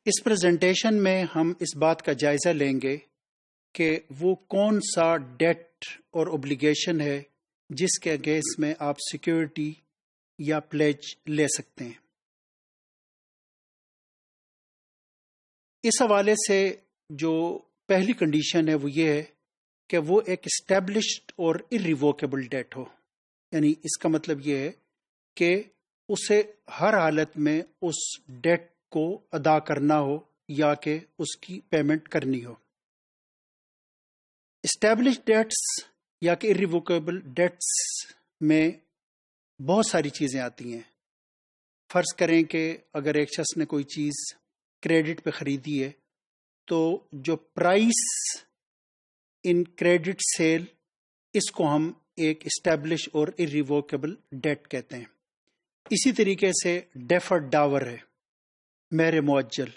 اس presentation میں ہم اس بات کا جائزہ لیں گے کہ وہ کون سا ڈیٹ اور اوبلیگیشن ہے جس کے اگینسٹ میں آپ سیکیورٹی یا پلیج لے سکتے ہیں۔ اس حوالے سے جو پہلی کنڈیشن ہے وہ یہ ہے کہ وہ ایک اسٹیبلشڈ اور irrevocable ڈیٹ ہو، یعنی اس کا مطلب یہ ہے کہ اسے ہر حالت میں اس ڈیٹ کو ادا کرنا ہو یا کہ اس کی پیمنٹ کرنی ہو۔ اسٹیبلشڈ ڈیٹس یا کہ irrevocable ڈیٹس میں بہت ساری چیزیں آتی ہیں۔ فرض کریں کہ اگر ایک شخص نے کوئی چیز کریڈٹ پہ خریدی ہے تو جو پرائس ان کریڈٹ سیل، اس کو ہم ایک اسٹیبلش اور irrevocable ڈیٹ کہتے ہیں۔ اسی طریقے سے ڈیفرڈ ڈاور ہے، مہر معجل،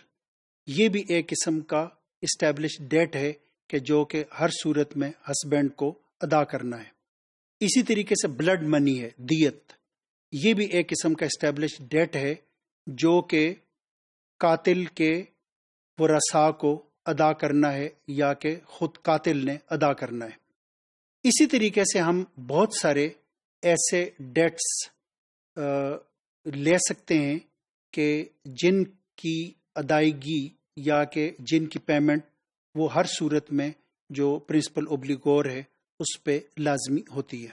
یہ بھی ایک قسم کا اسٹیبلش ڈیٹ ہے کہ جو کہ ہر صورت میں ہسبینڈ کو ادا کرنا ہے۔ اسی طریقے سے بلڈ منی ہے، دیت، یہ بھی ایک قسم کا اسٹیبلش ڈیٹ ہے جو کہ قاتل کے ورثاء کو ادا کرنا ہے یا کہ خود قاتل نے ادا کرنا ہے۔ اسی طریقے سے ہم بہت سارے ایسے ڈیٹس لے سکتے ہیں کہ جن کی ادائیگی یا کہ جن کی پیمنٹ وہ ہر صورت میں جو پرنسپل اوبلیگور ہے اس پہ لازمی ہوتی ہے۔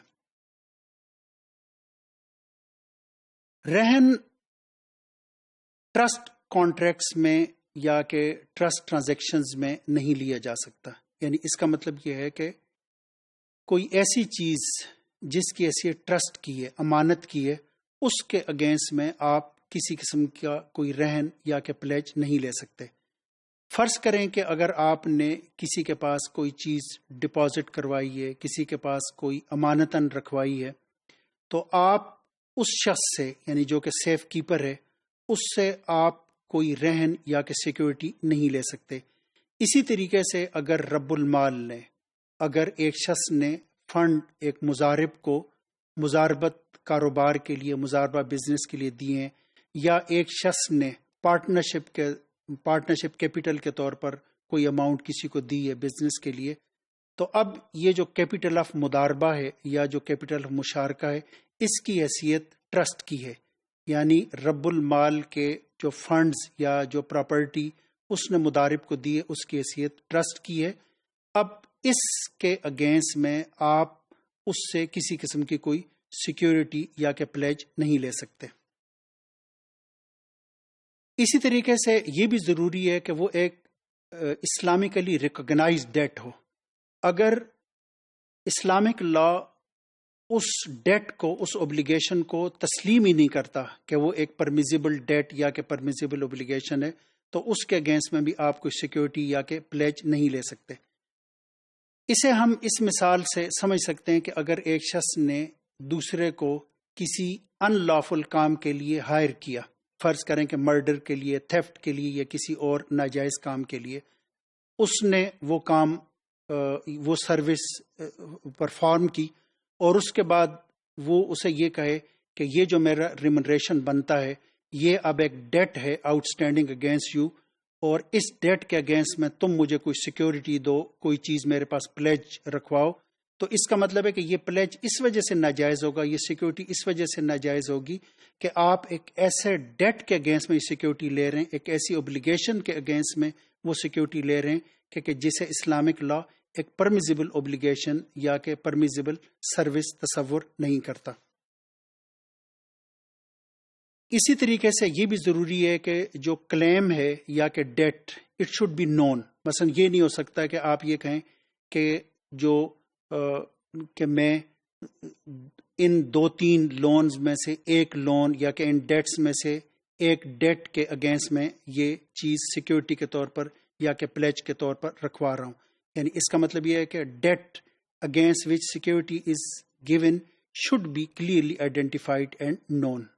رہن ٹرسٹ کانٹریکٹس میں یا کہ ٹرسٹ ٹرانزیکشنز میں نہیں لیا جا سکتا، یعنی اس کا مطلب یہ ہے کہ کوئی ایسی چیز جس کی حیثیت ٹرسٹ کی ہے، امانت کی ہے، اس کے اگینسٹ میں آپ کسی قسم کا کوئی رہن یا کہ پلیج نہیں لے سکتے۔ فرض کریں کہ اگر آپ نے کسی کے پاس کوئی چیز ڈپازٹ کروائی ہے، کسی کے پاس کوئی امانتاً رکھوائی ہے، تو آپ اس شخص سے، یعنی جو کہ سیف کیپر ہے، اس سے آپ کوئی رہن یا کہ سیکیورٹی نہیں لے سکتے۔ اسی طریقے سے اگر رب المال نے، اگر ایک شخص نے فنڈ ایک مضارب کو مضاربت کاروبار کے لیے، مضاربہ بزنس کے لیے دیے ہیں، یا ایک شخص نے پارٹنرشپ کیپٹل کے طور پر کوئی اماؤنٹ کسی کو دی ہے بزنس کے لیے، تو اب یہ جو کیپٹل آف مضاربہ ہے یا جو کیپٹل آف مشارکہ ہے، اس کی حیثیت ٹرسٹ کی ہے، یعنی رب المال کے جو فنڈز یا جو پراپرٹی اس نے مضارب کو دی ہے اس کی حیثیت ٹرسٹ کی ہے۔ اب اس کے اگینسٹ میں آپ اس سے کسی قسم کی کوئی سیکیورٹی یا کہ پلیج نہیں لے سکتے۔ اسی طریقے سے یہ بھی ضروری ہے کہ وہ ایک اسلامکلی ریکگنائزڈ ڈیٹ ہو۔ اگر اسلامک لا اس ڈیٹ کو، اس اوبلیگیشن کو تسلیم ہی نہیں کرتا کہ وہ ایک پرمیزیبل ڈیٹ یا کہ پرمیزیبل اوبلیگیشن ہے، تو اس کے اگینسٹ میں بھی آپ کوئی سیکیورٹی یا کہ پلیج نہیں لے سکتے۔ اسے ہم اس مثال سے سمجھ سکتے ہیں کہ اگر ایک شخص نے دوسرے کو کسی ان لافل کام کے لیے ہائر کیا، فرض کریں کہ مرڈر کے لیے، تھیفٹ کے لیے یا کسی اور ناجائز کام کے لیے، اس نے وہ کام، وہ سروس پرفارم کی، اور اس کے بعد وہ اسے یہ کہے کہ یہ جو میرا ریمونریشن بنتا ہے یہ اب ایک ڈیٹ ہے آؤٹ اسٹینڈنگ اگینسٹ یو، اور اس ڈیٹ کے اگینسٹ میں تم مجھے کوئی سیکیورٹی دو، کوئی چیز میرے پاس پلیج رکھواؤ، تو اس کا مطلب ہے کہ یہ پلیج اس وجہ سے ناجائز ہوگا، یہ سیکیورٹی اس وجہ سے ناجائز ہوگی کہ آپ ایک ایسے ڈیٹ کے اگینسٹ میں سیکیورٹی لے رہے ہیں، ایک ایسی اوبلیگیشن کے اگینسٹ میں وہ سیکیورٹی لے رہے ہیں کہ جسے اسلامک لا ایک پرمیزیبل اوبلیگیشن یا کہ پرمیزیبل سروس تصور نہیں کرتا۔ اسی طریقے سے یہ بھی ضروری ہے کہ جو کلیم ہے یا کہ that, it should be known. مثلا یہ نہیں ہو سکتا کہ آپ یہ کہیں کہ میں ان 2-3 لونز میں سے ایک لون یا کہ ان ڈیٹس میں سے ایک ڈیٹ کے اگینسٹ میں یہ چیز سیکیورٹی کے طور پر یا کہ پلیج کے طور پر رکھوا رہا ہوں، یعنی اس کا مطلب یہ ہے کہ that against which security is given should be clearly identified and known۔